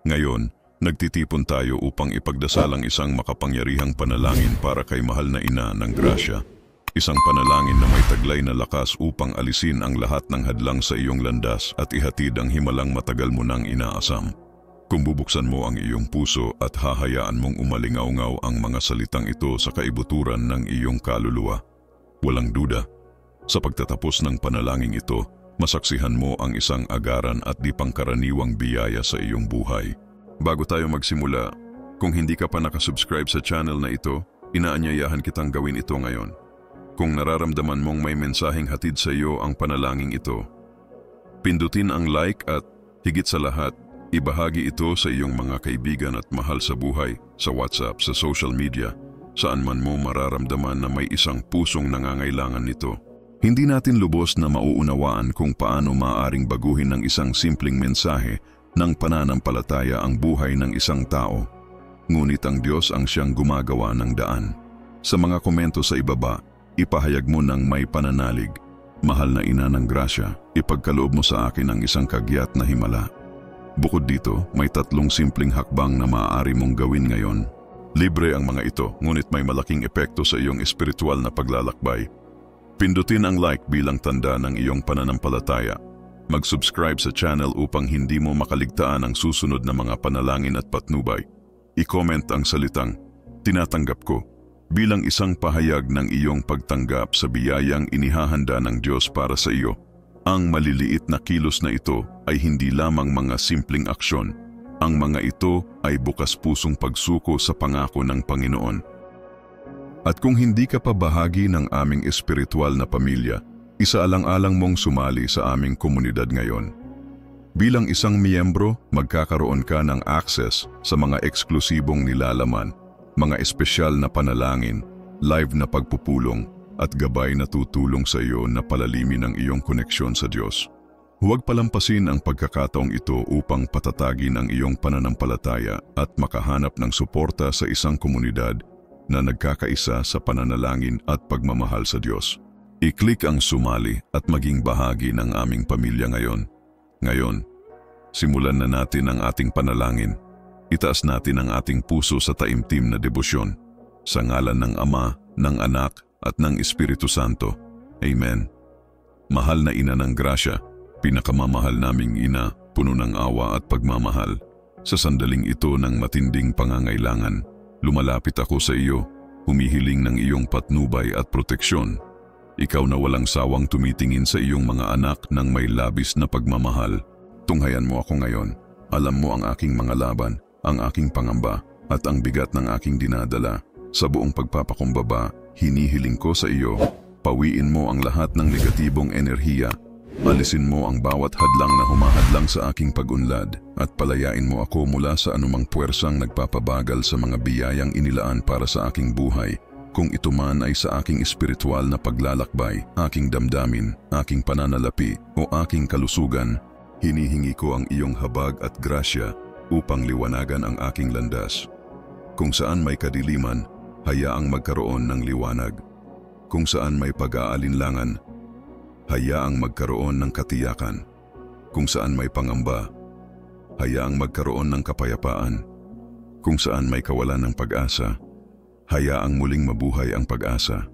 Ngayon, nagtitipon tayo upang ipagdasal ang isang makapangyarihang panalangin para kay mahal na ina ng grasya. Isang panalangin na may taglay na lakas upang alisin ang lahat ng hadlang sa iyong landas at ihatid ang himalang matagal mo nang inaasam. Kung bubuksan mo ang iyong puso at hahayaan mong umalingaw-ngaw ang mga salitang ito sa kaibuturan ng iyong kaluluwa, walang duda, sa pagtatapos ng panalangin ito, masaksihan mo ang isang agaran at di pangkaraniwang biyaya sa iyong buhay. Bago tayo magsimula, kung hindi ka pa nakasubscribe sa channel na ito, inaanyayahan kitang gawin ito ngayon. Kung nararamdaman mong may mensaheng hatid sa iyo ang panalangin ito, pindutin ang like at higit sa lahat, ibahagi ito sa iyong mga kaibigan at mahal sa buhay, sa WhatsApp, sa social media, saan man mo mararamdaman na may isang pusong nangangailangan nito. Hindi natin lubos na mauunawaan kung paano maaaring baguhin ng isang simpleng mensahe ng pananampalataya ang buhay ng isang tao. Ngunit ang Diyos ang siyang gumagawa ng daan. Sa mga komento sa ibaba, ipahayag mo ng may pananalig, "Mahal na ina ng grasya, ipagkaloob mo sa akin ang isang kagyat na himala." Bukod dito, may 3 simpleng hakbang na maaari mong gawin ngayon. Libre ang mga ito, ngunit may malaking epekto sa iyong espiritual na paglalakbay. Pindutin ang like bilang tanda ng iyong pananampalataya. Mag-subscribe sa channel upang hindi mo makaligtaan ang susunod na mga panalangin at patnubay. I-comment ang salitang, "Tinatanggap ko," bilang isang pahayag ng iyong pagtanggap sa biyayang inihahanda ng Diyos para sa iyo. Ang maliliit na kilos na ito ay hindi lamang mga simpleng aksyon. Ang mga ito ay bukas pusong pagsuko sa pangako ng Panginoon. At kung hindi ka pa bahagi ng aming espiritual na pamilya, isaalang-alang mong sumali sa aming komunidad ngayon. Bilang isang miyembro, magkakaroon ka ng access sa mga eksklusibong nilalaman, mga espesyal na panalangin, live na pagpupulong, at gabay na tutulong sa iyo na palalimin ang iyong koneksyon sa Diyos. Huwag palampasin ang pagkakataong ito upang patatagin ang iyong pananampalataya at makahanap ng suporta sa isang komunidad na nagkakaisa sa pananalangin at pagmamahal sa Diyos. I-click ang sumali at maging bahagi ng aming pamilya ngayon. Ngayon, simulan na natin ang ating panalangin. Itaas natin ang ating puso sa taimtim na debosyon. Sa ngalan ng Ama, ng Anak, at ng Espiritu Santo. Amen. Mahal na ina ng grasya, pinakamamahal naming ina, puno ng awa at pagmamahal. Sa sandaling ito ng matinding pangangailangan, lumalapit ako sa iyo, humihiling ng iyong patnubay at proteksyon. Ikaw na walang sawang tumitingin sa iyong mga anak ng may labis na pagmamahal. Tunghayan mo ako ngayon. Alam mo ang aking mga laban, ang aking pangamba, at ang bigat ng aking dinadala. Sa buong pagpapakumbaba, hinihiling ko sa iyo, pawiin mo ang lahat ng negatibong enerhiya. Alisin mo ang bawat hadlang na humahadlang sa aking pag-unlad at palayain mo ako mula sa anumang puwersang nagpapabagal sa mga biyayang inilaan para sa aking buhay. Kung ito man ay sa aking espiritual na paglalakbay, aking damdamin, aking pananalapi o aking kalusugan, hinihingi ko ang iyong habag at grasya upang liwanagan ang aking landas. Kung saan may kadiliman, hayaang magkaroon ng liwanag. Kung saan may pag-aalinlangan, hayaang magkaroon ng katiyakan. Kung saan may pangamba, hayaang magkaroon ng kapayapaan. Kung saan may kawalan ng pag-asa, hayaang muling mabuhay ang pag-asa.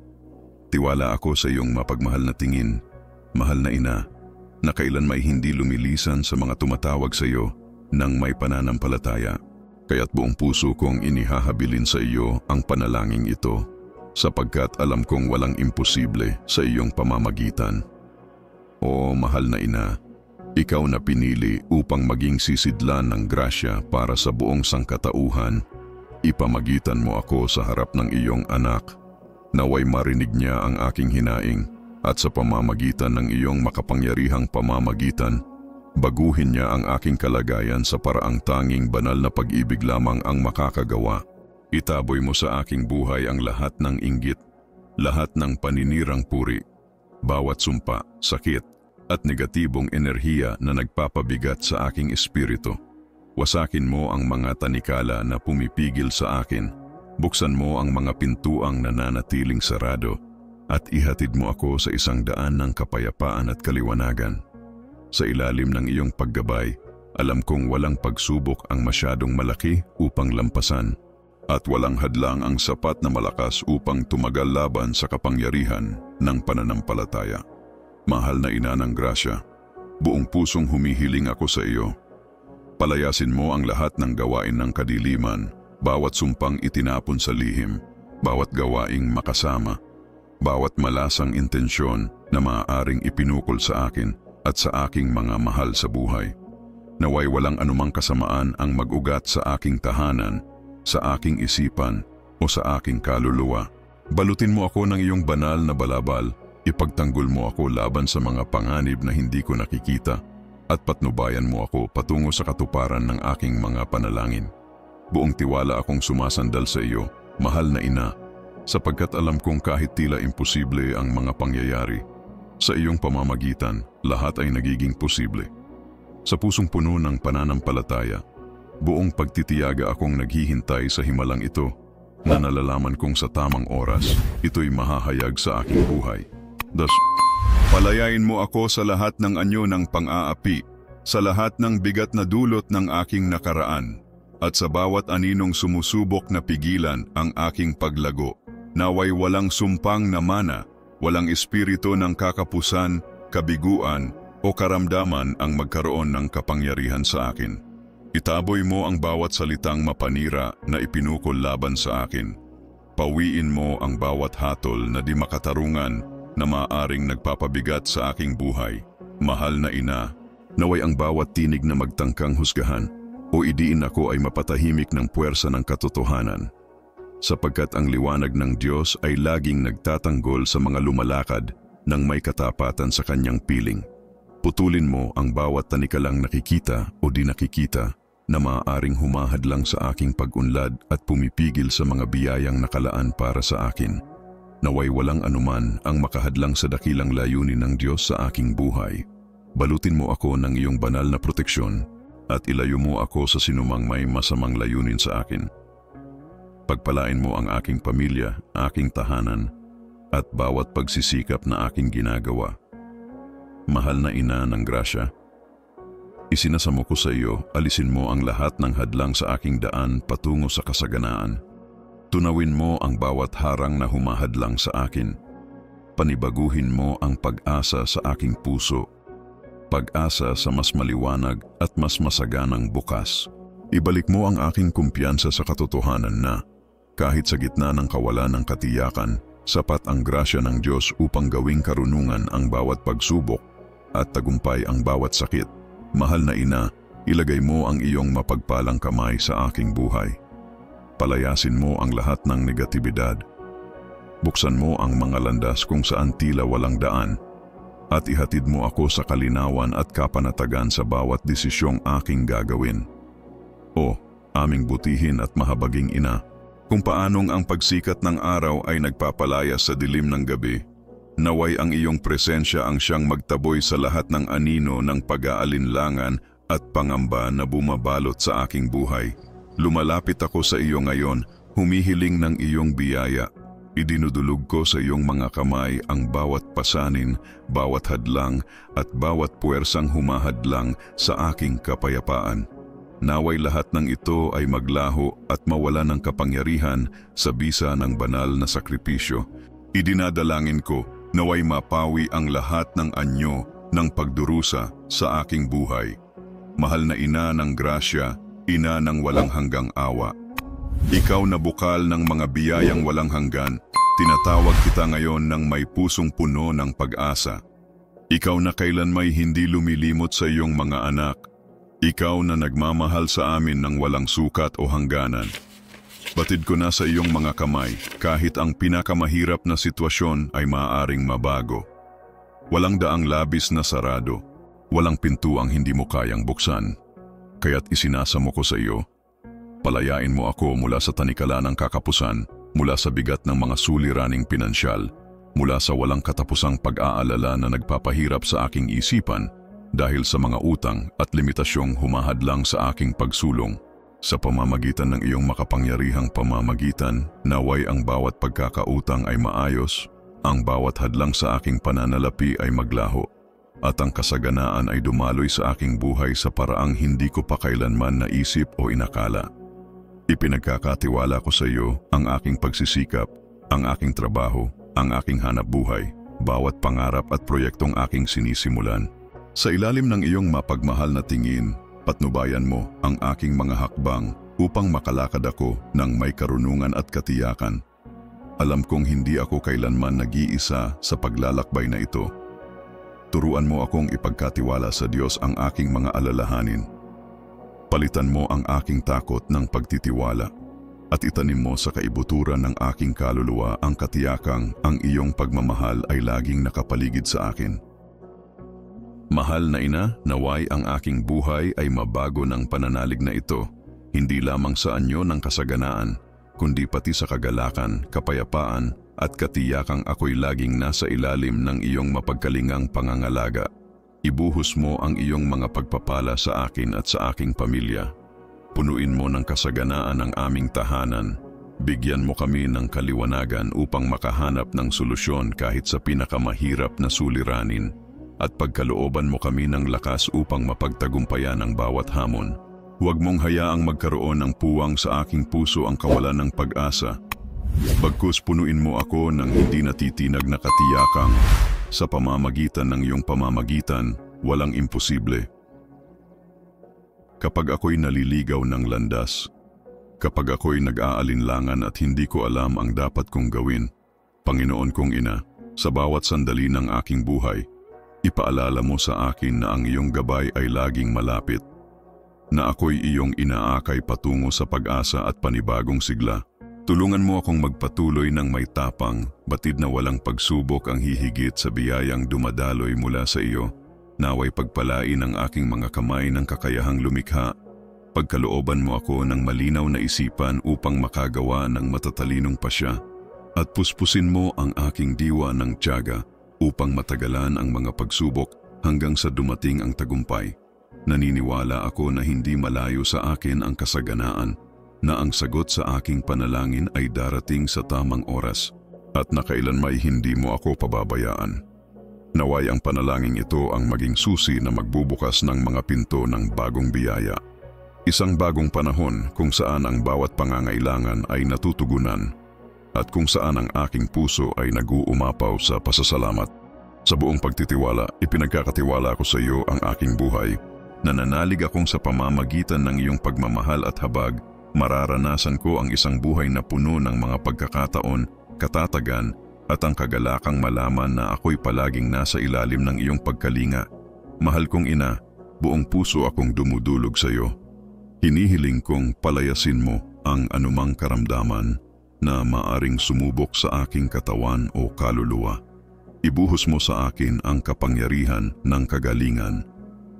Tiwala ako sa iyong mapagmahal na tingin, mahal na ina, na kailan may hindi lumilisan sa mga tumatawag sa iyo ng may pananampalataya. Kaya't buong puso kong inihahabilin sa iyo ang panalangin ito, sapagkat alam kong walang imposible sa iyong pamamagitan. O mahal na ina, ikaw na pinili upang maging sisidlan ng grasya para sa buong sangkatauhan, ipamagitan mo ako sa harap ng iyong anak, naway marinig niya ang aking hinaing, at sa pamamagitan ng iyong makapangyarihang pamamagitan, baguhin niya ang aking kalagayan sa paraang tanging banal na pag-ibig lamang ang makakagawa. Itaboy mo sa aking buhay ang lahat ng inggit, lahat ng paninirang puri, bawat sumpa, sakit, at negatibong enerhiya na nagpapabigat sa aking espiritu. Wasakin mo ang mga tanikala na pumipigil sa akin, buksan mo ang mga pintuang nananatiling sarado, at ihatid mo ako sa isang daan ng kapayapaan at kaliwanagan. Sa ilalim ng iyong paggabay, Alam kong walang pagsubok ang masyadong malaki upang lampasan at walang hadlang ang sapat na malakas upang tumagal laban sa kapangyarihan ng pananampalataya. Mahal na ina ng grasya, buong pusong humihiling ako sa iyo. Palayasin mo ang lahat ng gawain ng kadiliman, bawat sumpang itinapon sa lihim, bawat gawaing makasama, bawat malasang intensyon na maaaring ipinukol sa akin at sa aking mga mahal sa buhay. Naway walang anumang kasamaan ang mag-ugat sa aking tahanan, sa aking isipan o sa aking kaluluwa. Balutin mo ako ng iyong banal na balabal, ipagtanggol mo ako laban sa mga panganib na hindi ko nakikita, at patnubayan mo ako patungo sa katuparan ng aking mga panalangin. Buong tiwala akong sumasandal sa iyo, mahal na ina, sapagkat alam kong kahit tila imposible ang mga pangyayari, sa iyong pamamagitan, lahat ay nagiging posible. Sa pusong puno ng pananampalataya, buong pagtitiyaga akong naghihintay sa himalang ito na nalalaman kong sa tamang oras, ito'y mahahayag sa aking buhay. Palayain mo ako sa lahat ng anyo ng pang-aapi, sa lahat ng bigat na dulot ng aking nakaraan, at sa bawat aninong sumusubok na pigilan ang aking paglago. Naway walang sumpang na mana, walang espiritu ng kakapusan, kabiguan, o karamdaman ang magkaroon ng kapangyarihan sa akin. Itaboy mo ang bawat salitang mapanira na ipinukol laban sa akin. Pawiin mo ang bawat hatol na di makatarungan na maaaring nagpapabigat sa aking buhay. Mahal na ina, naway ang bawat tinig na magtangkang husgahan o idiin ako ay mapatahimik ng puwersa ng katotohanan. Sapagkat ang liwanag ng Diyos ay laging nagtatanggol sa mga lumalakad ng may katapatan sa kanyang piling. Putulin mo ang bawat tanikalang nakikita o di nakikita na maaaring humahadlang sa aking pag-unlad at pumipigil sa mga biyayang nakalaan para sa akin. Naway walang anuman ang makahadlang sa dakilang layunin ng Diyos sa aking buhay. Balutin mo ako ng iyong banal na proteksyon at ilayo mo ako sa sinumang may masamang layunin sa akin. Pagpalain mo ang aking pamilya, aking tahanan, at bawat pagsisikap na aking ginagawa. Mahal na ina ng grasya, isinasamo ko sa iyo, alisin mo ang lahat ng hadlang sa aking daan patungo sa kasaganaan. Tunawin mo ang bawat harang na humahadlang sa akin. Panibaguhin mo ang pag-asa sa aking puso, pag-asa sa mas maliwanag at mas masaganang bukas. Ibalik mo ang aking kumpiyansa sa katotohanan na, kahit sa gitna ng kawalan ng katiyakan, sapat ang grasya ng Diyos upang gawing karunungan ang bawat pagsubok at tagumpay ang bawat sakit. Mahal na ina, ilagay mo ang iyong mapagpalang kamay sa aking buhay. Palayasin mo ang lahat ng negatibidad. Buksan mo ang mga landas kung saan tila walang daan at ihatid mo ako sa kalinawan at kapanatagan sa bawat desisyong aking gagawin. O, aming butihin at mahabaging ina, kung paanong ang pagsikat ng araw ay nagpapalayas sa dilim ng gabi, naway ang iyong presensya ang siyang magtaboy sa lahat ng anino ng pag-aalinlangan at pangamba na bumabalot sa aking buhay. Lumalapit ako sa iyo ngayon, humihiling ng iyong biyaya. Idinudulog ko sa iyong mga kamay ang bawat pasanin, bawat hadlang at bawat puwersang humahadlang sa aking kapayapaan. Naway lahat ng ito ay maglaho at mawala ng kapangyarihan sa bisa ng banal na sakripisyo. Idinadalangin ko, naway mapawi ang lahat ng anyo ng pagdurusa sa aking buhay. Mahal na ina ng grasya, ina ng walang hanggang awa. Ikaw na bukal ng mga biyayang walang hanggan, tinatawag kita ngayon ng may pusong puno ng pag-asa. Ikaw na kailanmay hindi lumilimot sa iyong mga anak. Ikaw na nagmamahal sa amin ng walang sukat o hangganan. Batid ko na sa iyong mga kamay, kahit ang pinakamahirap na sitwasyon ay maaaring mabago. Walang daang labis na sarado, walang pintuang hindi mo kayang buksan. Kaya't isinasamo ko sa iyo. Palayain mo ako mula sa tanikala ng kakapusan, mula sa bigat ng mga suliraning pinansyal, mula sa walang katapusang pag-aalala na nagpapahirap sa aking isipan, dahil sa mga utang at limitasyong humahadlang sa aking pagsulong. Sa pamamagitan ng iyong makapangyarihang pamamagitan, naway ang bawat pagkakautang ay maayos, ang bawat hadlang sa aking pananalapi ay maglaho. at ang kasaganaan ay dumaloy sa aking buhay sa paraang hindi ko pa kailanman naisip o inakala. Ipinagkakatiwala ko sa iyo ang aking pagsisikap, ang aking trabaho, ang aking hanapbuhay, bawat pangarap at proyektong aking sinisimulan. Sa ilalim ng iyong mapagmahal na tingin, patnubayan mo ang aking mga hakbang upang makalakad ako ng may karunungan at katiyakan. Alam kong hindi ako kailanman nag-iisa sa paglalakbay na ito. Turuan mo akong ipagkatiwala sa Diyos ang aking mga alalahanin. Palitan mo ang aking takot ng pagtitiwala at itanim mo sa kaibuturan ng aking kaluluwa ang katiyakang ang iyong pagmamahal ay laging nakapaligid sa akin. Mahal na ina, naway ang aking buhay ay mabago ng pananalig na ito, hindi lamang sa anyo ng kasaganaan, kundi pati sa kagalakan, kapayapaan, at katiyakang ako'y laging nasa ilalim ng iyong mapagkalingang pangangalaga. Ibuhos mo ang iyong mga pagpapala sa akin at sa aking pamilya. Punuin mo ng kasaganaan ang aming tahanan. Bigyan mo kami ng kaliwanagan upang makahanap ng solusyon kahit sa pinakamahirap na suliranin. At pagkalooban mo kami ng lakas upang mapagtagumpayan ang bawat hamon. Huwag mong hayaang magkaroon ng puwang sa aking puso ang kawalan ng pag-asa. Bagkus punuin mo ako ng hindi natitinag na katiyakang sa pamamagitan ng iyong pamamagitan, walang imposible. Kapag ako'y naliligaw ng landas, kapag ako'y nag-aalinlangan at hindi ko alam ang dapat kong gawin, Panginoon kong Ina, sa bawat sandali ng aking buhay, ipaalala mo sa akin na ang iyong gabay ay laging malapit, na ako'y iyong inaakay patungo sa pag-asa at panibagong sigla. Tulungan mo akong magpatuloy ng may tapang, batid na walang pagsubok ang hihigit sa biyayang dumadaloy mula sa iyo. Naway pagpalain ang aking mga kamay ng kakayahang lumikha. Pagkalooban mo ako ng malinaw na isipan upang makagawa ng matatalinong pasya. At puspusin mo ang aking diwa ng tiyaga upang matagalan ang mga pagsubok hanggang sa dumating ang tagumpay. Naniniwala ako na hindi malayo sa akin ang kasaganaan, na ang sagot sa aking panalangin ay darating sa tamang oras at na kailanmay hindi mo ako pababayaan. Naway ang panalangin ito ang maging susi na magbubukas ng mga pinto ng bagong biyaya. Isang bagong panahon kung saan ang bawat pangangailangan ay natutugunan at kung saan ang aking puso ay nag-uumapaw sa pasasalamat. Sa buong pagtitiwala, ipinagkakatiwala ko sa iyo ang aking buhay. Nananalig akong sa pamamagitan ng iyong pagmamahal at habag, mararanasan ko ang isang buhay na puno ng mga pagkakataon, katatagan, at ang kagalakang malaman na ako'y palaging nasa ilalim ng iyong pagkalinga. Mahal kong Ina, buong puso akong dumudulog sa iyo. Hinihiling kong palayasin mo ang anumang karamdaman na maaring sumubok sa aking katawan o kaluluwa. Ibuhos mo sa akin ang kapangyarihan ng kagalingan,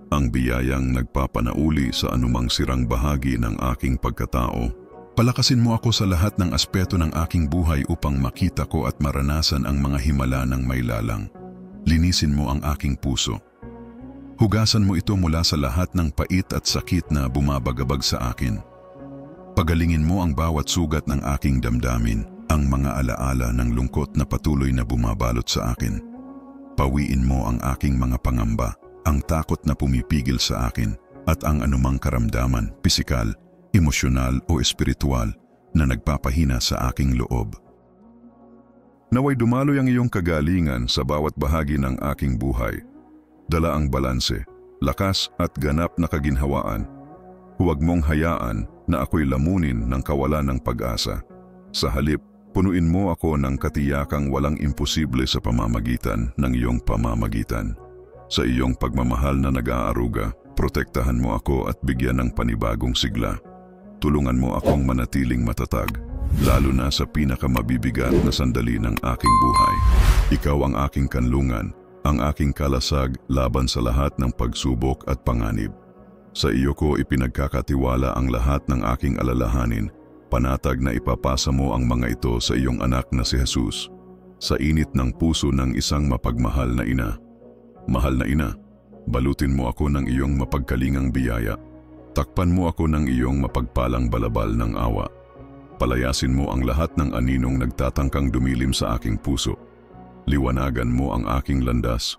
ang biyayang nagpapanauli sa anumang sirang bahagi ng aking pagkatao. Palakasin mo ako sa lahat ng aspeto ng aking buhay upang makita ko at maranasan ang mga himala ng may lalang. Linisin mo ang aking puso. Hugasan mo ito mula sa lahat ng pait at sakit na bumabagabag sa akin. Pagalingin mo ang bawat sugat ng aking damdamin, ang mga alaala ng lungkot na patuloy na bumabalot sa akin. Pawiin mo ang aking mga pangamba, ang takot na pumipigil sa akin at ang anumang karamdaman, pisikal, emosyonal o espiritual na nagpapahina sa aking loob. Naway dumaloy ang iyong kagalingan sa bawat bahagi ng aking buhay. Dala ang balanse, lakas at ganap na kaginhawaan. Huwag mong hayaan na ako'y lamunin ng kawalan ng pag-asa. Sa halip, punuin mo ako ng katiyakang walang imposible sa pamamagitan ng iyong pamamagitan. Sa iyong pagmamahal na nag-aaruga, protektahan mo ako at bigyan ng panibagong sigla. Tulungan mo akong manatiling matatag, lalo na sa pinakamabibigat na sandali ng aking buhay. Ikaw ang aking kanlungan, ang aking kalasag laban sa lahat ng pagsubok at panganib. Sa iyo ko ipinagkakatiwala ang lahat ng aking alalahanin, panatag na ipapasa mo ang mga ito sa iyong anak na si Jesus, sa init ng puso ng isang mapagmahal na ina. Mahal na Ina, balutin mo ako ng iyong mapagkalingang biyaya. Takpan mo ako ng iyong mapagpalang balabal ng awa. Palayasin mo ang lahat ng aninong nagtatangkang dumilim sa aking puso. Liwanagan mo ang aking landas.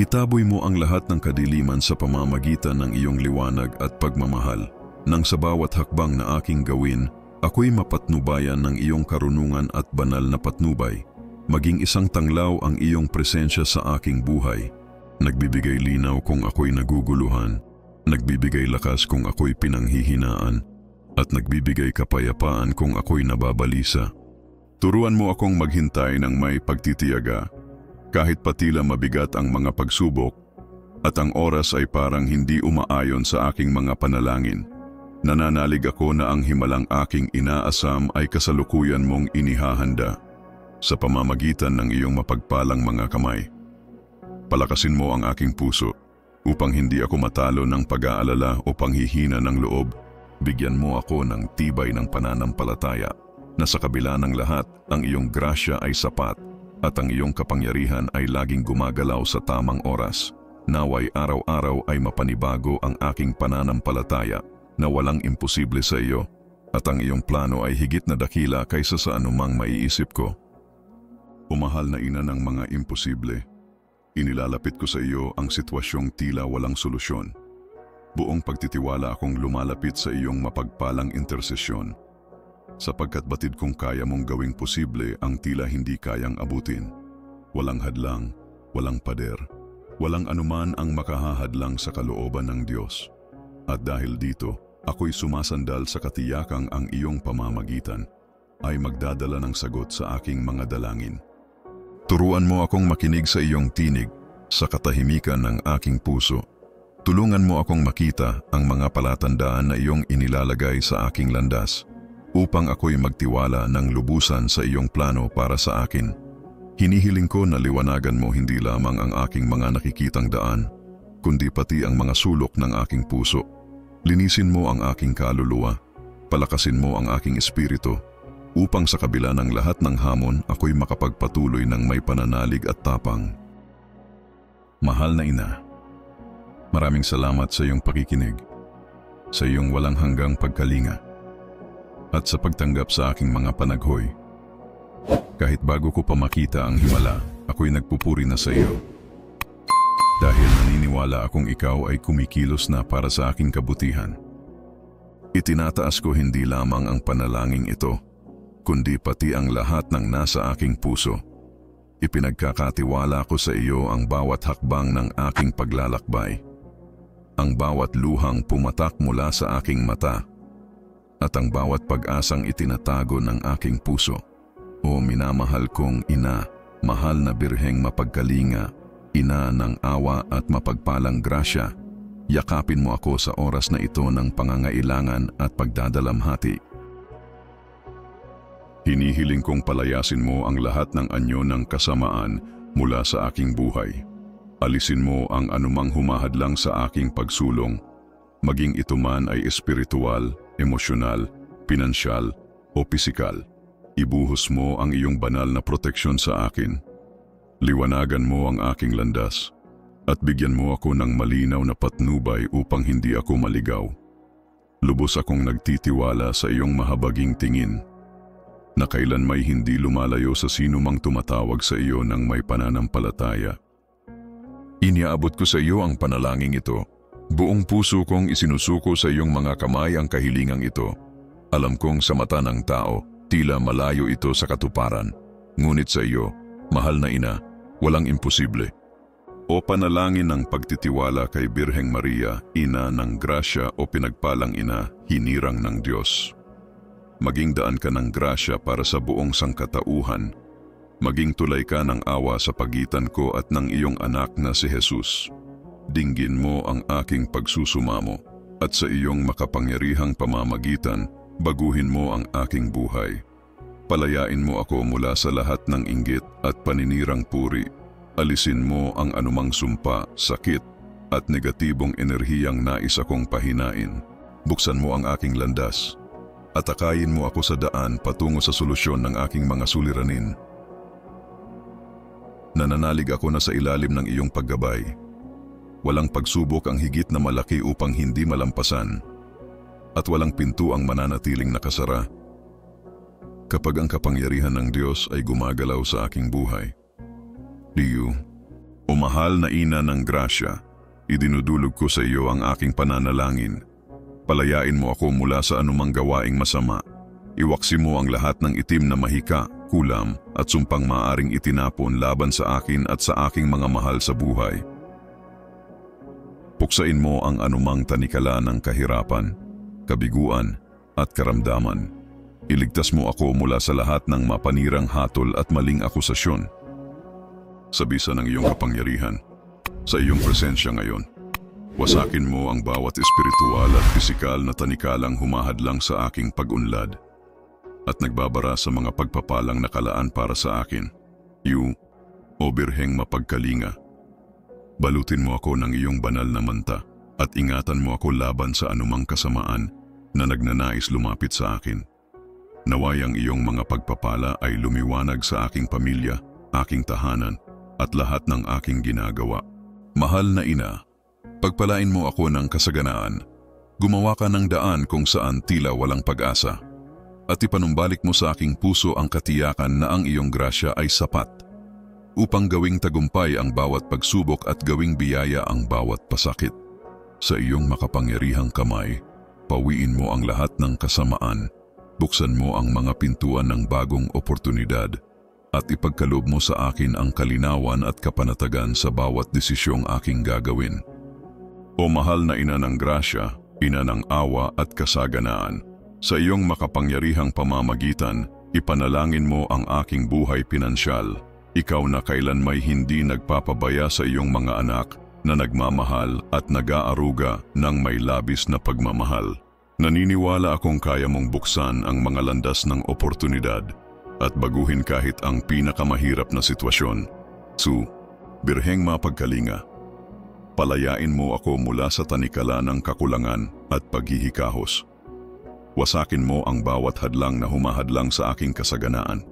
Itaboy mo ang lahat ng kadiliman sa pamamagitan ng iyong liwanag at pagmamahal. Nang sa bawat hakbang na aking gawin, ako'y mapatnubayan ng iyong karunungan at banal na patnubay. Maging isang tanglaw ang iyong presensya sa aking buhay. Nagbibigay linaw kung ako'y naguguluhan, nagbibigay lakas kung ako'y pinanghihinaan, at nagbibigay kapayapaan kung ako'y nababalisa. Turuan mo akong maghintay ng may pagtitiyaga, kahit patila mabigat ang mga pagsubok, at ang oras ay parang hindi umaayon sa aking mga panalangin. Nananalig ako na ang himalang aking inaasam ay kasalukuyan mong inihahanda sa pamamagitan ng iyong mapagpalang mga kamay. Palakasin mo ang aking puso upang hindi ako matalo ng pag-aalala o panghihina ng loob. Bigyan mo ako ng tibay ng pananampalataya na sa kabila ng lahat, ang iyong grasya ay sapat at ang iyong kapangyarihan ay laging gumagalaw sa tamang oras. Naway araw-araw ay mapanibago ang aking pananampalataya na walang imposible sa iyo at ang iyong plano ay higit na dakila kaysa sa anumang maiisip ko. O mahal na ina ng mga imposible, inilalapit ko sa iyo ang sitwasyong tila walang solusyon. Buong pagtitiwala akong lumalapit sa iyong mapagpalang intersesyon, sapagkat batid kong kaya mong gawing posible ang tila hindi kayang abutin. Walang hadlang, walang pader, walang anuman ang makahahadlang sa kalooban ng Diyos. At dahil dito, ako'y sumasandal sa katiyakang ang iyong pamamagitan ay magdadala ng sagot sa aking mga dalangin. Turuan mo akong makinig sa iyong tinig sa katahimikan ng aking puso. Tulungan mo akong makita ang mga palatandaan na iyong inilalagay sa aking landas upang ako'y magtiwala ng lubusan sa iyong plano para sa akin. Hinihiling ko na liwanagan mo hindi lamang ang aking mga nakikitang daan, kundi pati ang mga sulok ng aking puso. Linisin mo ang aking kaluluwa, palakasin mo ang aking espiritu, upang sa kabila ng lahat ng hamon ako'y makapagpatuloy ng may pananalig at tapang. Mahal na ina, maraming salamat sa iyong pakikinig, sa iyong walang hanggang pagkalinga, at sa pagtanggap sa aking mga panaghoy. Kahit bago ko pa makita ang himala, ako'y nagpupuri na sa iyo. Dahil naniniwala akong ikaw ay kumikilos na para sa aking kabutihan. Itinataas ko hindi lamang ang panalangin ito, kundi pati ang lahat ng nasa aking puso. Ipinagkakatiwala ko sa iyo ang bawat hakbang ng aking paglalakbay, ang bawat luhang pumatak mula sa aking mata, at ang bawat pag-asang itinatago ng aking puso. O minamahal kong ina, mahal na birheng mapagkalinga, ina ng awa at mapagpalang grasya, yakapin mo ako sa oras na ito ng pangangailangan at pagdadalamhati. Hinihiling kong palayasin mo ang lahat ng anyo ng kasamaan mula sa aking buhay. Alisin mo ang anumang humahadlang sa aking pagsulong, maging ito man ay espiritual, emosyonal, pinansyal o pisikal. Ibuhos mo ang iyong banal na proteksyon sa akin. Liwanagan mo ang aking landas at bigyan mo ako ng malinaw na patnubay upang hindi ako maligaw. Lubos akong nagtitiwala sa iyong mahabaging tingin, na kailan may hindi lumalayo sa sino mang tumatawag sa iyo ng may pananampalataya. Iniaabot ko sa iyo ang panalangin ito. Buong puso kong isinusuko sa iyong mga kamay ang kahilingang ito. Alam kong sa mata ng tao, tila malayo ito sa katuparan. Ngunit sa iyo, mahal na ina, walang imposible. O panalangin ng pagtitiwala kay Birheng Maria, ina ng grasya o pinagpalang ina, hinirang ng Diyos. Maging daan ka ng grasya para sa buong sangkatauhan. Maging tulay ka ng awa sa pagitan ko at ng iyong anak na si Jesus. Dinggin mo ang aking pagsusumamo at sa iyong makapangyarihang pamamagitan, baguhin mo ang aking buhay. Palayain mo ako mula sa lahat ng inggit at paninirang puri. Alisin mo ang anumang sumpa, sakit at negatibong enerhiyang nais akong pahinain. Buksan mo ang aking landas at akayin mo ako sa daan patungo sa solusyon ng aking mga suliranin. Nananalig ako na sa ilalim ng iyong paggabay. Walang pagsubok ang higit na malaki upang hindi malampasan, at walang pinto ang mananatiling nakasara. Kapag ang kapangyarihan ng Diyos ay gumagalaw sa aking buhay, Diyo, O mahal na ina ng grasya, idinudulog ko sa iyo ang aking pananalangin. Palayain mo ako mula sa anumang gawaing masama. Iwaksi mo ang lahat ng itim na mahika, kulam at sumpang maaaring itinapon laban sa akin at sa aking mga mahal sa buhay. Puksain mo ang anumang tanikala ng kahirapan, kabiguan at karamdaman. Iligtas mo ako mula sa lahat ng mapanirang hatol at maling akusasyon. Sa bisa ng iyong kapangyarihan, sa iyong presensya ngayon, wasakin mo ang bawat espiritual at pisikal na tanikalang humahadlang sa aking pag-unlad at nagbabara sa mga pagpapalang nakalaan para sa akin. O Birheng mapagkalinga, balutin mo ako ng iyong banal na manta at ingatan mo ako laban sa anumang kasamaan na nagnanais lumapit sa akin. Naway ang iyong mga pagpapala ay lumiwanag sa aking pamilya, aking tahanan, at lahat ng aking ginagawa. Mahal na ina, pagpalain mo ako ng kasaganaan. Gumawa ka ng daan kung saan tila walang pag-asa. At ipanumbalik mo sa aking puso ang katiyakan na ang iyong grasya ay sapat upang gawing tagumpay ang bawat pagsubok at gawing biyaya ang bawat pasakit. Sa iyong makapangyarihang kamay, pawiin mo ang lahat ng kasamaan. Buksan mo ang mga pintuan ng bagong oportunidad at ipagkaloob mo sa akin ang kalinawan at kapanatagan sa bawat desisyong aking gagawin. O mahal na ina ng grasya, ina ng awa at kasaganaan, sa iyong makapangyarihang pamamagitan, ipanalangin mo ang aking buhay pinansyal. Ikaw na kailan may hindi nagpapabaya sa iyong mga anak na nagmamahal at nag-aaruga ng may labis na pagmamahal. Naniniwala akong kaya mong buksan ang mga landas ng oportunidad at baguhin kahit ang pinakamahirap na sitwasyon. Birheng mapagkalinga, palayain mo ako mula sa tanikala ng kakulangan at paghihikahos. Wasakin mo ang bawat hadlang na humahadlang sa aking kasaganaan.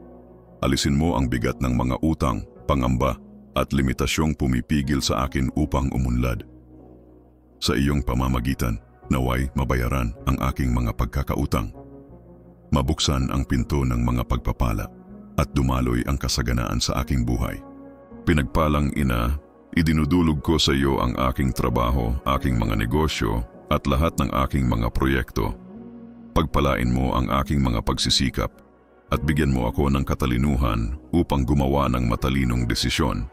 Alisin mo ang bigat ng mga utang, pangamba at limitasyong pumipigil sa akin upang umunlad. Sa iyong pamamagitan, naway mabayaran ang aking mga pagkakautang. Mabuksan ang pinto ng mga pagpapala at dumaloy ang kasaganaan sa aking buhay. Pinagpalang ina, idinudulog ko sa iyo ang aking trabaho, aking mga negosyo at lahat ng aking mga proyekto. Pagpalain mo ang aking mga pagsisikap at bigyan mo ako ng katalinuhan upang gumawa ng matalinong desisyon.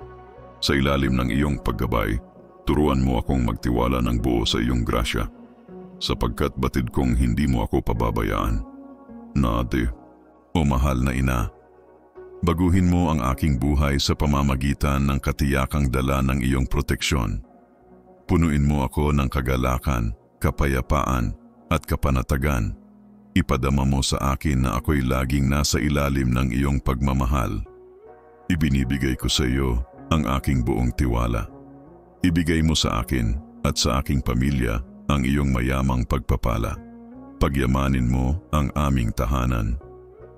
Sa ilalim ng iyong paggabay, turuan mo akong magtiwala ng buo sa iyong grasya, sapagkat batid kong hindi mo ako pababayaan. Nade, o mahal na ina, baguhin mo ang aking buhay sa pamamagitan ng katiyakang dala ng iyong proteksyon. Punuin mo ako ng kagalakan, kapayapaan at kapanatagan. Ipadama mo sa akin na ako'y laging nasa ilalim ng iyong pagmamahal. Ibinibigay ko sa iyo ang aking buong tiwala. Ibigay mo sa akin at sa aking pamilya ang iyong mayamang pagpapala. Pagyamanin mo ang aming tahanan.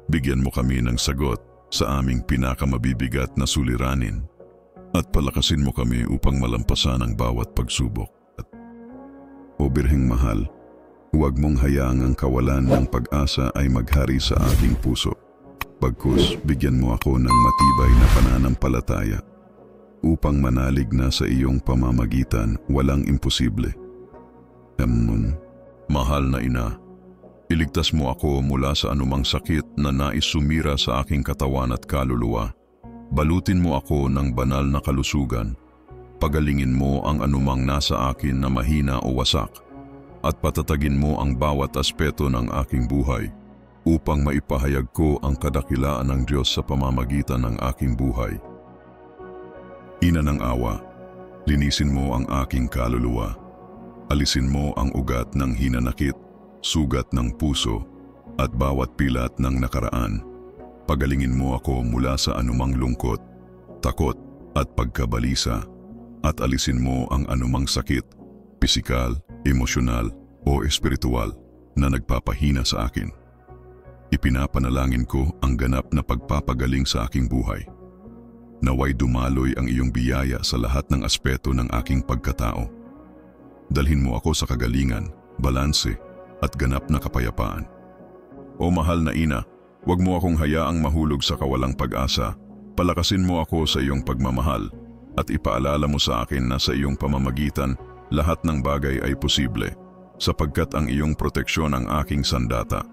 Bigyan mo kami ng sagot sa aming pinakamabibigat na suliranin at palakasin mo kami upang malampasan ang bawat pagsubok. O Birheng mahal, huwag mong hayaang ang kawalan ng pag-asa ay maghari sa aking puso. Bagkus, bigyan mo ako ng matibay na pananampalataya upang manalig na sa iyong pamamagitan walang imposible. Mahal na ina, iligtas mo ako mula sa anumang sakit na nais sumira sa aking katawan at kaluluwa. Balutin mo ako ng banal na kalusugan. Pagalingin mo ang anumang nasa akin na mahina o wasak at patatagin mo ang bawat aspeto ng aking buhay upang maipahayag ko ang kadakilaan ng Diyos sa pamamagitan ng aking buhay. Ina ng awa, linisin mo ang aking kaluluwa. Alisin mo ang ugat ng hinanakit, sugat ng puso, at bawat pilat ng nakaraan. Pagalingin mo ako mula sa anumang lungkot, takot at pagkabalisa, at alisin mo ang anumang sakit, pisikal, emosyonal o espiritual na nagpapahina sa akin. Ipinapanalangin ko ang ganap na pagpapagaling sa aking buhay. Naway dumaloy ang iyong biyaya sa lahat ng aspeto ng aking pagkatao. Dalhin mo ako sa kagalingan, balanse at ganap na kapayapaan. O mahal na ina, huwag mo akong hayaang mahulog sa kawalang pag-asa. Palakasin mo ako sa iyong pagmamahal at ipaalala mo sa akin na sa iyong pamamagitan lahat ng bagay ay posible, sapagkat ang iyong proteksyon ang aking sandata,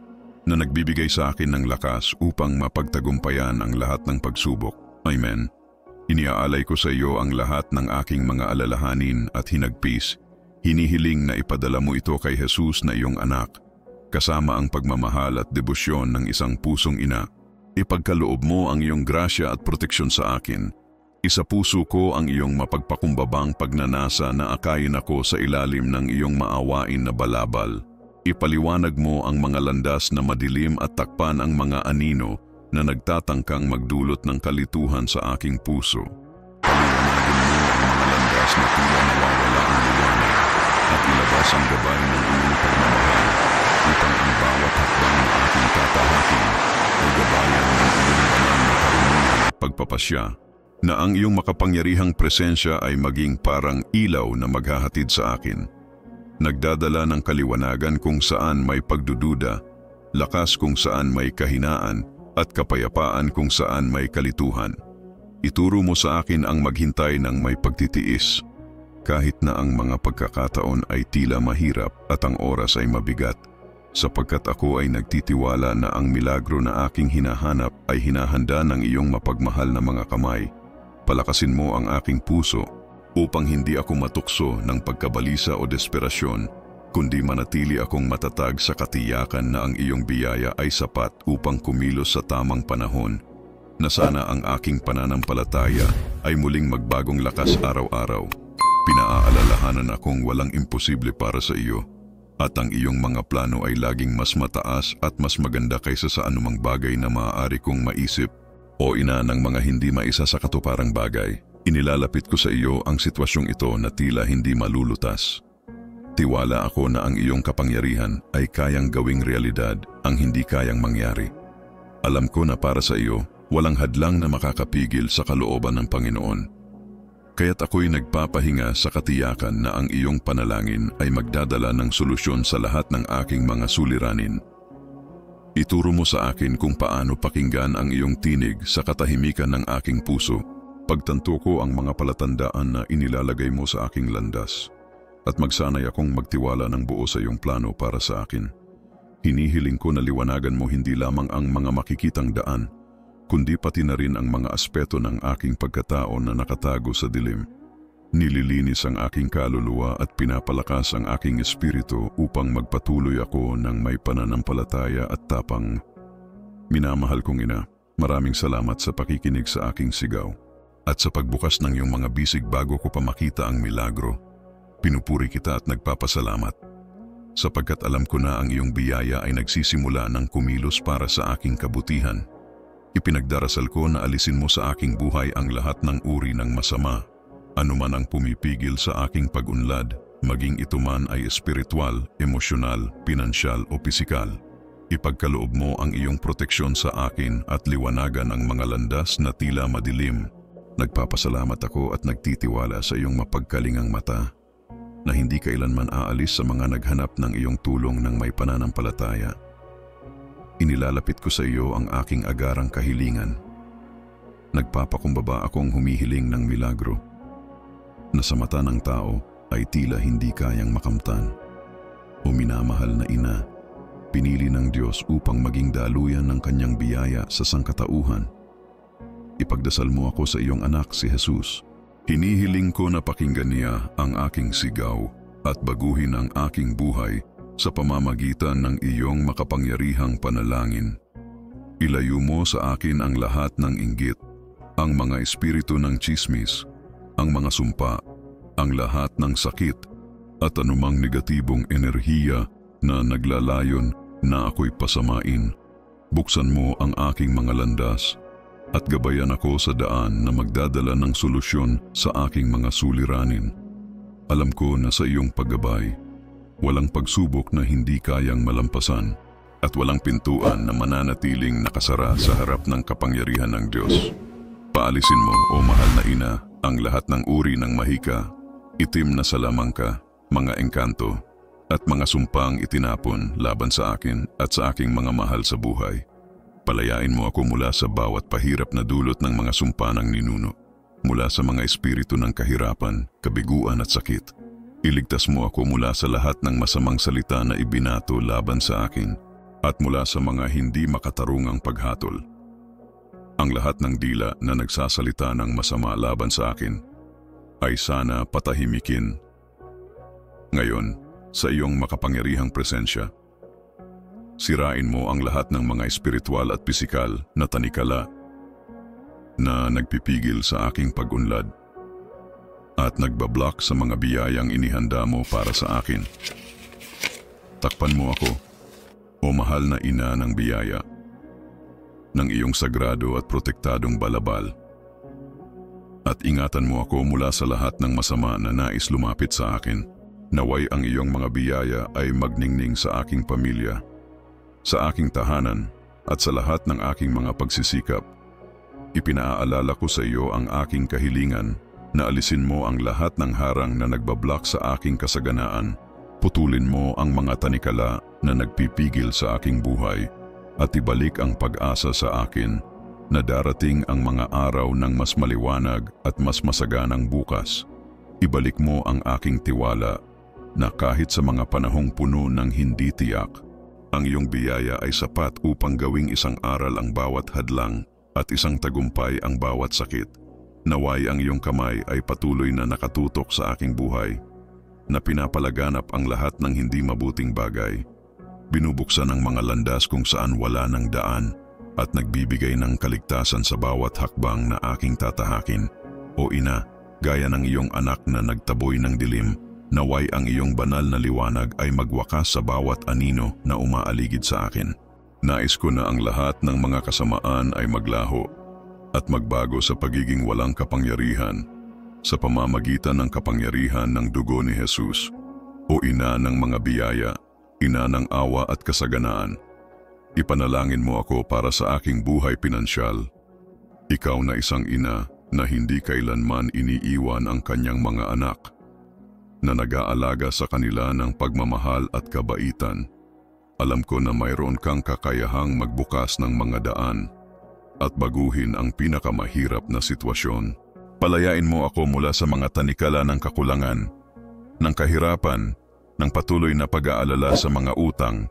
na nagbibigay sa akin ng lakas upang mapagtagumpayan ang lahat ng pagsubok. Amen. Iniaalay ko sa iyo ang lahat ng aking mga alalahanin at hinagpis. Hinihiling na ipadala mo ito kay Jesus na iyong anak, kasama ang pagmamahal at debosyon ng isang pusong ina. Ipagkaloob mo ang iyong grasya at proteksyon sa akin. Isapuso ko ang iyong mapagpakumbabang pagnanasa na akayin ako sa ilalim ng iyong maawain na balabal. Ipaliwanag mo ang mga landas na madilim at takpan ang mga anino na nagtatangkang magdulot ng kalituhan sa aking puso. Paliwanagin mo ang mga landas na tila nawawala ang liwanag at ilabas ang gabay ng iyong pagmamahal upang ang bawat hakbang na aking tatahakin ay gabayan ng iyong banal na karunungan at pagpapasya, na ang iyong makapangyarihang presensya ay maging parang ilaw na maghahatid sa akin. Nagdadala ng kaliwanagan kung saan may pagdududa, lakas kung saan may kahinaan, at kapayapaan kung saan may kalituhan. Ituro mo sa akin ang maghintay ng may pagtitiis, kahit na ang mga pagkakataon ay tila mahirap at ang oras ay mabigat, sapagkat ako ay nagtitiwala na ang milagro na aking hinahanap ay hinahanda ng iyong mapagmahal na mga kamay. Palakasin mo ang aking puso upang hindi ako matukso ng pagkabalisa o desperasyon, kundi manatili akong matatag sa katiyakan na ang iyong biyaya ay sapat upang kumilos sa tamang panahon, na sana ang aking pananampalataya ay muling magbagong lakas araw-araw. Pinaaalalahanan akong walang imposible para sa iyo, at ang iyong mga plano ay laging mas mataas at mas maganda kaysa sa anumang bagay na maaari kong maisip o ina ng mga hindi maisa sa katuparang bagay. Inilalapit ko sa iyo ang sitwasyong ito na tila hindi malulutas. Tiwala ako na ang iyong kapangyarihan ay kayang gawing realidad ang hindi kayang mangyari. Alam ko na para sa iyo, walang hadlang na makakapigil sa kalooban ng Panginoon. Kaya't ako'y nagpapahinga sa katiyakan na ang iyong panalangin ay magdadala ng solusyon sa lahat ng aking mga suliranin. Ituro mo sa akin kung paano pakinggan ang iyong tinig sa katahimikan ng aking puso. Pagtanto ko ang mga palatandaan na inilalagay mo sa aking landas, at magsanay akong magtiwala ng buo sa iyong plano para sa akin. Hinihiling ko na liwanagan mo hindi lamang ang mga makikitang daan, kundi pati na rin ang mga aspeto ng aking pagkatao na nakatago sa dilim. Nililinis ang aking kaluluwa at pinapalakas ang aking espiritu upang magpatuloy ako ng may pananampalataya at tapang. Minamahal kong ina, maraming salamat sa pakikinig sa aking sigaw at sa pagbukas ng iyong mga bisig bago ko pa makita ang milagro. Pinupuri kita at nagpapasalamat, sapagkat alam ko na ang iyong biyaya ay nagsisimula ng kumilos para sa aking kabutihan. Ipinagdarasal ko na alisin mo sa aking buhay ang lahat ng uri ng masama, anuman ang pumipigil sa aking pag-unlad, maging ito man ay espiritual, emosyonal, pinansyal o pisikal. Ipagkaloob mo ang iyong proteksyon sa akin at liwanagan ang mga landas na tila madilim. Nagpapasalamat ako at nagtitiwala sa iyong mapagkalingang mata, na hindi kailanman aalis sa mga naghanap ng iyong tulong ng may pananampalataya. Inilalapit ko sa iyo ang aking agarang kahilingan. Nagpapakumbaba akong humihiling ng milagro, na sa mata ng tao ay tila hindi kayang makamtan. O minamahal na ina, pinili ng Diyos upang maging daluyan ng kanyang biyaya sa sangkatauhan. Ipagdasal mo ako sa iyong anak si Jesus. Hinihiling ko na pakinggan niya ang aking sigaw at baguhin ang aking buhay sa pamamagitan ng iyong makapangyarihang panalangin. Ilayo mo sa akin ang lahat ng inggit, ang mga espiritu ng tsismis, ang mga sumpa, ang lahat ng sakit, at anumang negatibong enerhiya na naglalayon na ako'y pasamain. Buksan mo ang aking mga landas at gabayan ako sa daan na magdadala ng solusyon sa aking mga suliranin. Alam ko na sa iyong paggabay, walang pagsubok na hindi kayang malampasan at walang pintuan na mananatiling nakasara sa harap ng kapangyarihan ng Diyos. Paalisin mo, o mahal na ina, ang lahat ng uri ng mahika, itim na salamangka, mga engkanto, at mga sumpang itinapon laban sa akin at sa aking mga mahal sa buhay. Palayain mo ako mula sa bawat pahirap na dulot ng mga sumpa ng ninuno. mula sa mga espiritu ng kahirapan, kabiguan at sakit. Iligtas mo ako mula sa lahat ng masamang salita na ibinato laban sa akin at mula sa mga hindi makatarungang paghatol. Ang lahat ng dila na nagsasalita ng masama laban sa akin ay sana patahimikin. Ngayon, sa iyong makapangyarihang presensya, sirain mo ang lahat ng mga espiritual at pisikal na tanikala na nagpipigil sa aking pag-unlad at nagbablock sa mga biyayang inihanda mo para sa akin. Takpan mo ako, o mahal na ina ng biyaya, ng iyong sagrado at protektadong balabal. At ingatan mo ako mula sa lahat ng masama na nais lumapit sa akin. Naway ang iyong mga biyaya ay magningning sa aking pamilya, sa aking tahanan at sa lahat ng aking mga pagsisikap. Ipinaalala ko sa iyo ang aking kahilingan na alisin mo ang lahat ng harang na nagbablock sa aking kasaganaan. Putulin mo ang mga tanikala na nagpipigil sa aking buhay at ibalik ang pag-asa sa akin na darating ang mga araw ng mas maliwanag at mas masaganang bukas. Ibalik mo ang aking tiwala na kahit sa mga panahong puno ng hindi tiyak, ang iyong biyaya ay sapat upang gawing isang aral ang bawat hadlang at isang tagumpay ang bawat sakit. Naway ang iyong kamay ay patuloy na nakatutok sa aking buhay, na pinapalaganap ang lahat ng hindi mabuting bagay. Binubuksan ang mga landas kung saan wala ng daan at nagbibigay ng kaligtasan sa bawat hakbang na aking tatahakin. O ina, gaya ng iyong anak na nagtaboy ng dilim, naway ang iyong banal na liwanag ay magwakas sa bawat anino na umaaligid sa akin. Nais ko na ang lahat ng mga kasamaan ay maglaho at magbago sa pagiging walang kapangyarihan sa pamamagitan ng kapangyarihan ng dugo ni Jesus. O ina ng mga biyaya, ina ng awa at kasaganaan, ipanalangin mo ako para sa aking buhay pinansyal. Ikaw na isang ina na hindi kailanman iniiwan ang kanyang mga anak, na nag-aalaga sa kanila ng pagmamahal at kabaitan. Alam ko na mayroon kang kakayahang magbukas ng mga daan at baguhin ang pinakamahirap na sitwasyon. Palayain mo ako mula sa mga tanikala ng kakulangan, ng kahirapan, ng patuloy na pag-aalala sa mga utang,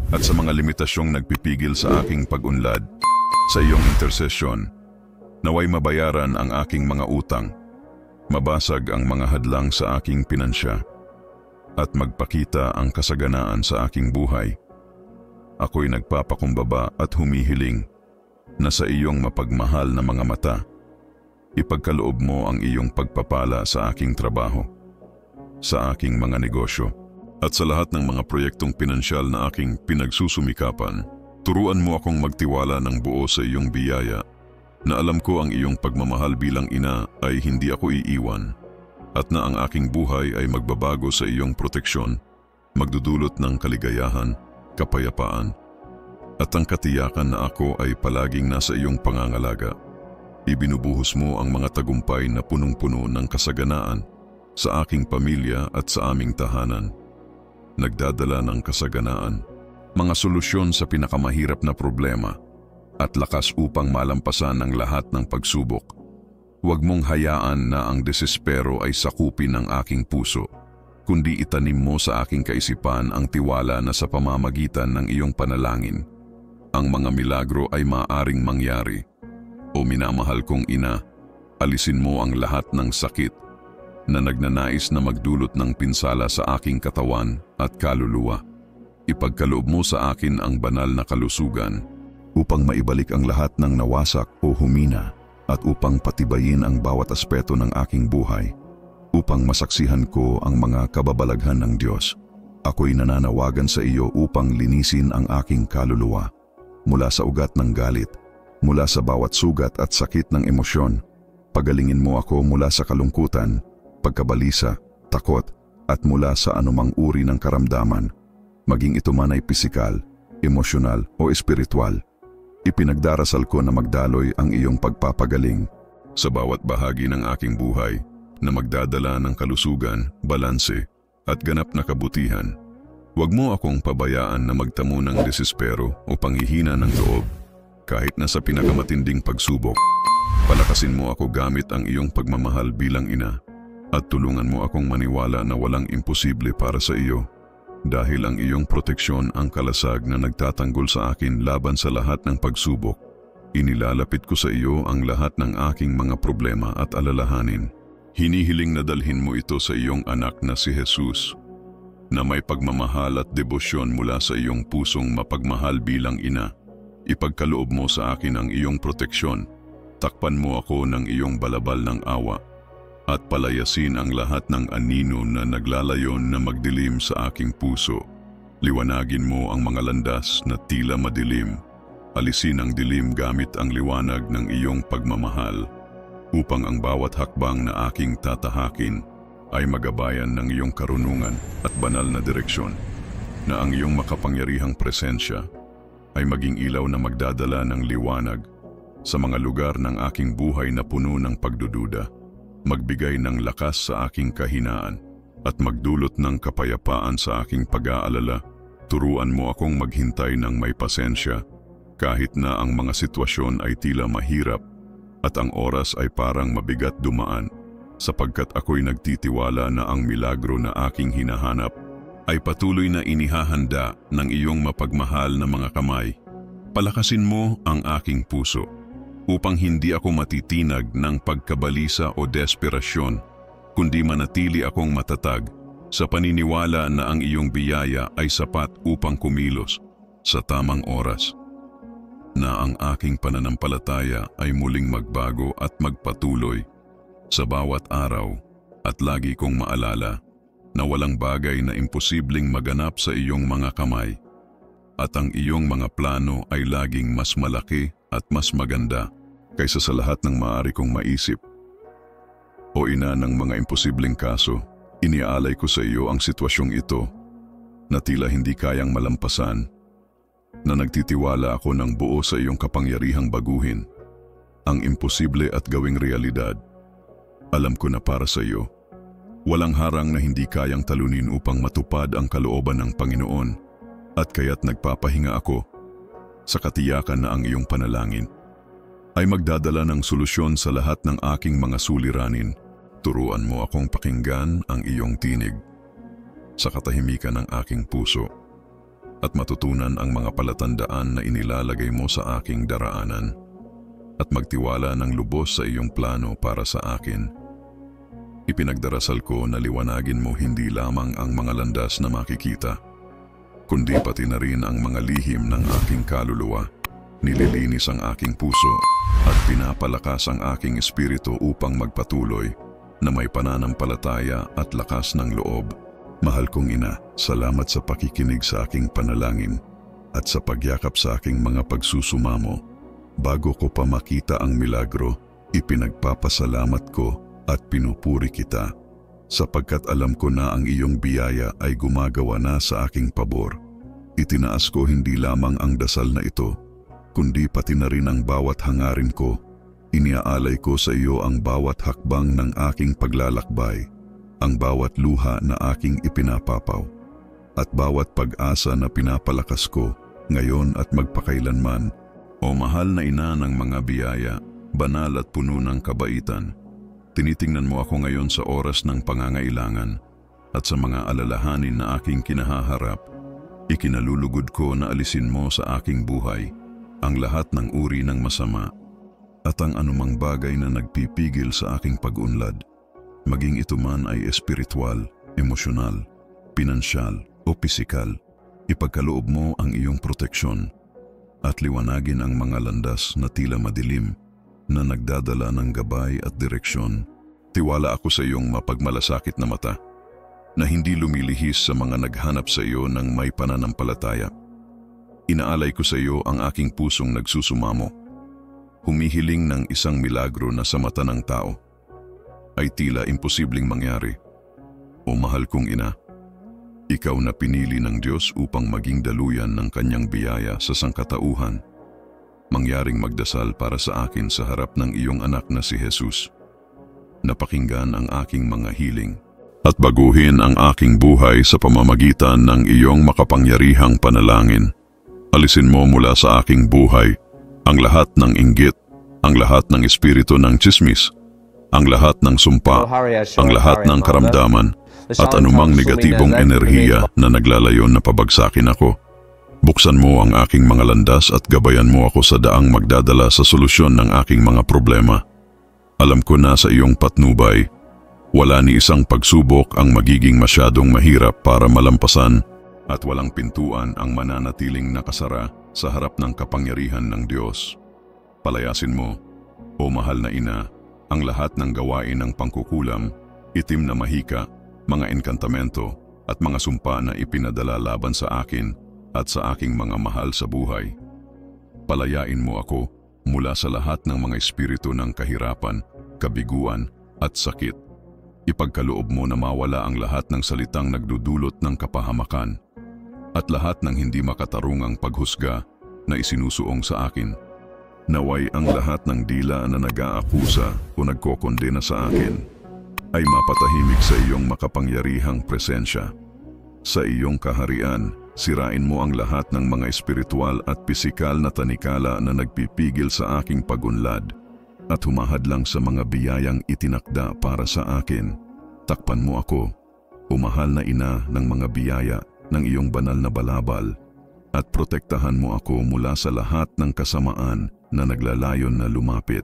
at sa mga limitasyong nagpipigil sa aking pag-unlad. Sa iyong intersesyon, naway mabayaran ang aking mga utang, mabasag ang mga hadlang sa aking pinansya, at magpakita ang kasaganaan sa aking buhay. Ako'y nagpapakumbaba at humihiling na sa iyong mapagmahal na mga mata, ipagkaloob mo ang iyong pagpapala sa aking trabaho, sa aking mga negosyo, at sa lahat ng mga proyektong pinansyal na aking pinagsusumikapan. Turuan mo akong magtiwala ng buo sa iyong biyaya, na alam ko ang iyong pagmamahal bilang ina ay hindi ako iiwan, at na ang aking buhay ay magbabago sa iyong proteksyon, magdudulot ng kaligayahan, kapayapaan, at ang katiyakan na ako ay palaging nasa iyong pangangalaga. Ibinubuhos mo ang mga tagumpay na punong-puno ng kasaganaan sa aking pamilya at sa aming tahanan. Nagdadala ng kasaganaan, mga solusyon sa pinakamahirap na problema, at lakas upang malampasan ang lahat ng pagsubok. Huwag mong hayaan na ang desespero ay sakupin ang aking puso, kundi itanim mo sa aking kaisipan ang tiwala na sa pamamagitan ng iyong panalangin, ang mga milagro ay maaaring mangyari. O minamahal kong ina, alisin mo ang lahat ng sakit na nagnanais na magdulot ng pinsala sa aking katawan at kaluluwa. Ipagkaloob mo sa akin ang banal na kalusugan upang maibalik ang lahat ng nawasak o humina at upang patibayin ang bawat aspeto ng aking buhay, upang masaksihan ko ang mga kababalaghan ng Diyos. Ako'y nananawagan sa iyo upang linisin ang aking kaluluwa mula sa ugat ng galit, mula sa bawat sugat at sakit ng emosyon. Pagalingin mo ako mula sa kalungkutan, pagkabalisa, takot, at mula sa anumang uri ng karamdaman, maging ito man ay pisikal, emosyonal o espiritual. Ipinagdarasal ko na magdaloy ang iyong pagpapagaling sa bawat bahagi ng aking buhay na magdadala ng kalusugan, balanse, at ganap na kabutihan. Huwag mo akong pabayaan na magtamo ng desespero o panghihina ng loob kahit na sa pinakamatinding pagsubok. Palakasin mo ako gamit ang iyong pagmamahal bilang ina at tulungan mo akong maniwala na walang imposible para sa iyo. Dahil ang iyong proteksyon ang kalasag na nagtatanggol sa akin laban sa lahat ng pagsubok, inilalapit ko sa iyo ang lahat ng aking mga problema at alalahanin. Hinihiling na dalhin mo ito sa iyong anak na si Jesus, na may pagmamahal at debosyon mula sa iyong pusong mapagmahal bilang ina. Ipagkaloob mo sa akin ang iyong proteksyon, takpan mo ako ng iyong balabal ng awa, at palayasin ang lahat ng anino na naglalayon na magdilim sa aking puso. Liwanagin mo ang mga landas na tila madilim. Alisin ang dilim gamit ang liwanag ng iyong pagmamahal, upang ang bawat hakbang na aking tatahakin ay magabayan ng iyong karunungan at banal na direksyon, na ang iyong makapangyarihang presensya ay maging ilaw na magdadala ng liwanag sa mga lugar ng aking buhay na puno ng pagdududa, magbigay ng lakas sa aking kahinaan at magdulot ng kapayapaan sa aking pag-aalala. Turuan mo akong maghintay ng may pasensya kahit na ang mga sitwasyon ay tila mahirap at ang oras ay parang mabigat dumaan, sapagkat ako'y nagtitiwala na ang milagro na aking hinahanap ay patuloy na inihahanda ng iyong mapagmahal na mga kamay. Palakasin mo ang aking puso upang hindi ako matitinag ng pagkabalisa o desperasyon, kundi manatili akong matatag sa paniniwala na ang iyong biyaya ay sapat upang kumilos sa tamang oras, na ang aking pananampalataya ay muling magbago at magpatuloy sa bawat araw, at lagi kong maalala na walang bagay na imposibleng maganap sa iyong mga kamay, at ang iyong mga plano ay laging mas malaki at mas maganda kaysa sa lahat ng maaari kong maisip. O ina ng mga imposibleng kaso, iniaalay ko sa iyo ang sitwasyong ito na tila hindi kayang malampasan, na nagtitiwala ako ng buo sa iyong kapangyarihang baguhin ang imposible at gawing realidad. Alam ko na para sa iyo, walang harang na hindi kayang talunin upang matupad ang kalooban ng Panginoon, at kaya't nagpapahinga ako sa katiyakan na ang iyong panalangin ay magdadala ng solusyon sa lahat ng aking mga suliranin. Turuan mo akong pakinggan ang iyong tinig sa katahimikan ng aking puso at matutunan ang mga palatandaan na inilalagay mo sa aking daraanan, at magtiwala ng lubos sa iyong plano para sa akin. Ipinagdarasal ko na liwanagin mo hindi lamang ang mga landas na makikita, kundi pati na rin ang mga lihim ng aking kaluluwa. Nililinis ang aking puso at pinapalakas ang aking espiritu upang magpatuloy na may pananampalataya at lakas ng loob. Mahal kong ina, salamat sa pakikinig sa aking panalangin at sa pagyakap sa aking mga pagsusumamo. Bago ko pa makita ang milagro, ipinagpapasalamat ko at pinupuri kita, sapagkat alam ko na ang iyong biyaya ay gumagawa na sa aking pabor. Itinaas ko hindi lamang ang dasal na ito, kundi pati na rin ang bawat hangarin ko. Iniaalay ko sa iyo ang bawat hakbang ng aking paglalakbay, ang bawat luha na aking ipinapapaw, at bawat pag-asa na pinapalakas ko ngayon at magpakailanman. O mahal na ina ng mga biyaya, banal at puno ng kabaitan, tinitingnan mo ako ngayon sa oras ng pangangailangan at sa mga alalahanin na aking kinahaharap. Ikinalulugod ko na alisin mo sa aking buhay ang lahat ng uri ng masama at ang anumang bagay na nagpipigil sa aking pag-unlad, maging ito man ay espiritual, emosyonal, pinansyal o pisikal. Ipagkaloob mo ang iyong proteksyon at liwanagin ang mga landas na tila madilim na nagdadala ng gabay at direksyon. Tiwala ako sa iyong mapagmalasakit na mata na hindi lumilihis sa mga naghanap sa iyo ng may pananampalataya. Inaalay ko sa iyo ang aking pusong nagsusumamo, humihiling ng isang milagro na sa mata ng tao ay tila imposibleng mangyari. O mahal kong ina, ikaw na pinili ng Diyos upang maging daluyan ng kanyang biyaya sa sangkatauhan, mangyaring magdasal para sa akin sa harap ng iyong anak na si Jesus. Napakinggan ang aking mga hiling at baguhin ang aking buhay sa pamamagitan ng iyong makapangyarihang panalangin. Alisin mo mula sa aking buhay ang lahat ng inggit ang lahat ng espiritu ng tsismis, ang lahat ng sumpa, ang lahat ng karamdaman, at anumang negatibong enerhiya na naglalayon na pabagsakin ako. Buksan mo ang aking mga landas at gabayan mo ako sa daang magdadala sa solusyon ng aking mga problema. Alam ko na sa iyong patnubay, wala ni isang pagsubok ang magiging masyadong mahirap para malampasan at walang pintuan ang mananatiling nakasara sa harap ng kapangyarihan ng Diyos. Palayasin mo, o mahal na ina, ang lahat ng gawain ng pangkukulam, itim na mahika, mga enkantamento at mga sumpa na ipinadala laban sa akin at sa aking mga mahal sa buhay. Palayain mo ako mula sa lahat ng mga espiritu ng kahirapan, kabiguan at sakit. Ipagkaloob mo na mawala ang lahat ng salitang nagdudulot ng kapahamakan at lahat ng hindi makatarungang paghusga na isinusuong sa akin. Naway ang lahat ng dila na nag-aakusa o nagkokondena sa akin ay mapatahimik sa iyong makapangyarihang presensya. Sa iyong kaharian, sirain mo ang lahat ng mga espiritual at pisikal na tanikala na nagpipigil sa aking pagunlad at humahadlang sa mga biyayang itinakda para sa akin. Takpan mo ako, o mahal na ina ng mga biyaya ng iyong banal na balabal, at protektahan mo ako mula sa lahat ng kasamaan na naglalayon na lumapit.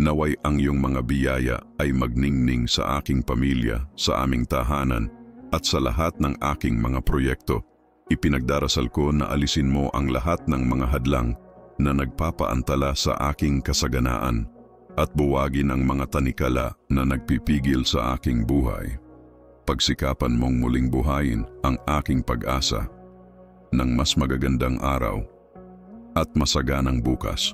Naway ang iyong mga biyaya ay magningning sa aking pamilya, sa aming tahanan, at sa lahat ng aking mga proyekto. Ipinagdarasal ko na alisin mo ang lahat ng mga hadlang na nagpapaantala sa aking kasaganaan at buwagin ang mga tanikala na nagpipigil sa aking buhay. Pagsikapan mong muling buhayin ang aking pag-asa ng mas magagandang araw at masaganang bukas.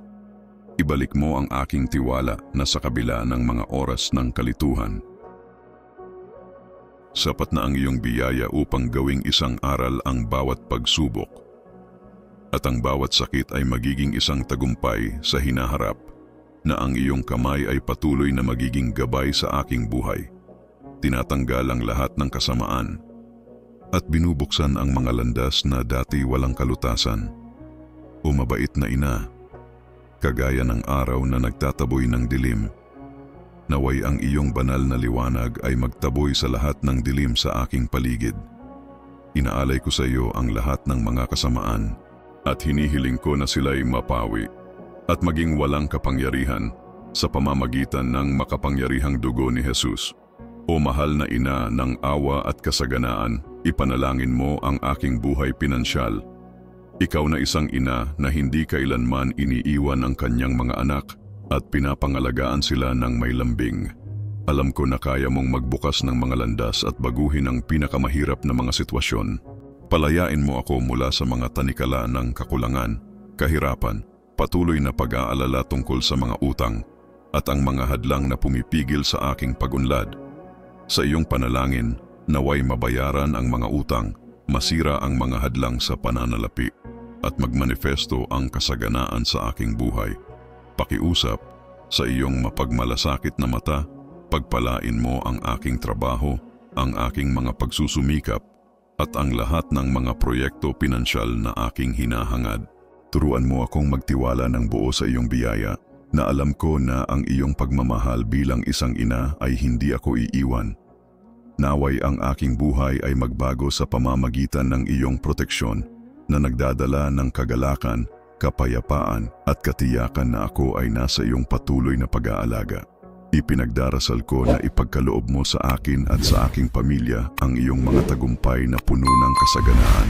Ibalik mo ang aking tiwala na sa kabila ng mga oras ng kalituhan. Sapat na ang iyong biyaya upang gawing isang aral ang bawat pagsubok, at ang bawat sakit ay magiging isang tagumpay sa hinaharap, na ang iyong kamay ay patuloy na magiging gabay sa aking buhay. Tinatanggal ang lahat ng kasamaan at binubuksan ang mga landas na dati walang kalutasan. O mabait na ina, kagaya ng araw na nagtataboy ng dilim, naway ang iyong banal na liwanag ay magtaboy sa lahat ng dilim sa aking paligid. Inaalay ko sa iyo ang lahat ng mga kasamaan at hinihiling ko na sila'y mapawi at maging walang kapangyarihan sa pamamagitan ng makapangyarihang dugo ni Jesus. O mahal na ina ng awa at kasaganaan, ipanalangin mo ang aking buhay pinansyal. Ikaw na isang ina na hindi kailanman iniiwan ang kanyang mga anak at pinapangalagaan sila ng may lambing. Alam ko na kaya mong magbukas ng mga landas at baguhin ang pinakamahirap na mga sitwasyon. Palayain mo ako mula sa mga tanikala ng kakulangan, kahirapan, patuloy na pag-aalala tungkol sa mga utang, at ang mga hadlang na pumipigil sa aking pagunlad. Sa iyong panalangin, naway mabayaran ang mga utang, masira ang mga hadlang sa pananalapi, at magmanifesto ang kasaganaan sa aking buhay. Pakiusap, sa iyong mapagmalasakit na mata, pagpalain mo ang aking trabaho, ang aking mga pagsusumikap, at ang lahat ng mga proyekto pinansyal na aking hinahangad. Turuan mo akong magtiwala ng buo sa iyong biyaya, na alam ko na ang iyong pagmamahal bilang isang ina ay hindi ako iiwan. Naway ang aking buhay ay magbago sa pamamagitan ng iyong proteksyon na nagdadala ng kagalakan, kapayapaan at katiyakan na ako ay nasa iyong patuloy na pag-aalaga. Ipinagdarasal ko na ipagkaloob mo sa akin at sa aking pamilya ang iyong mga tagumpay na puno ng kasaganaan,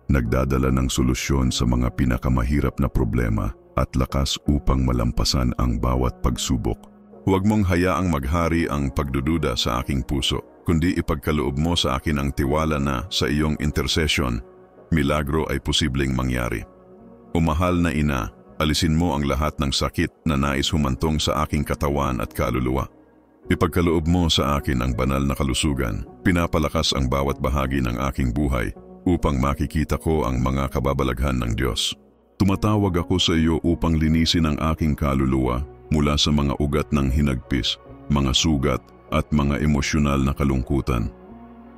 nagdadala ng solusyon sa mga pinakamahirap na problema at lakas upang malampasan ang bawat pagsubok. Huwag mong hayaang maghari ang pagdududa sa aking puso, kundi ipagkaloob mo sa akin ang tiwala na sa iyong intercession, milagro ay posibleng mangyari. O mahal na ina, alisin mo ang lahat ng sakit na nais humantong sa aking katawan at kaluluwa. Ipagkaloob mo sa akin ang banal na kalusugan, pinapalakas ang bawat bahagi ng aking buhay upang makikita ko ang mga kababalaghan ng Diyos. Tumatawag ako sa iyo upang linisin ang aking kaluluwa mula sa mga ugat ng hinagpis, mga sugat at mga emosyonal na kalungkutan.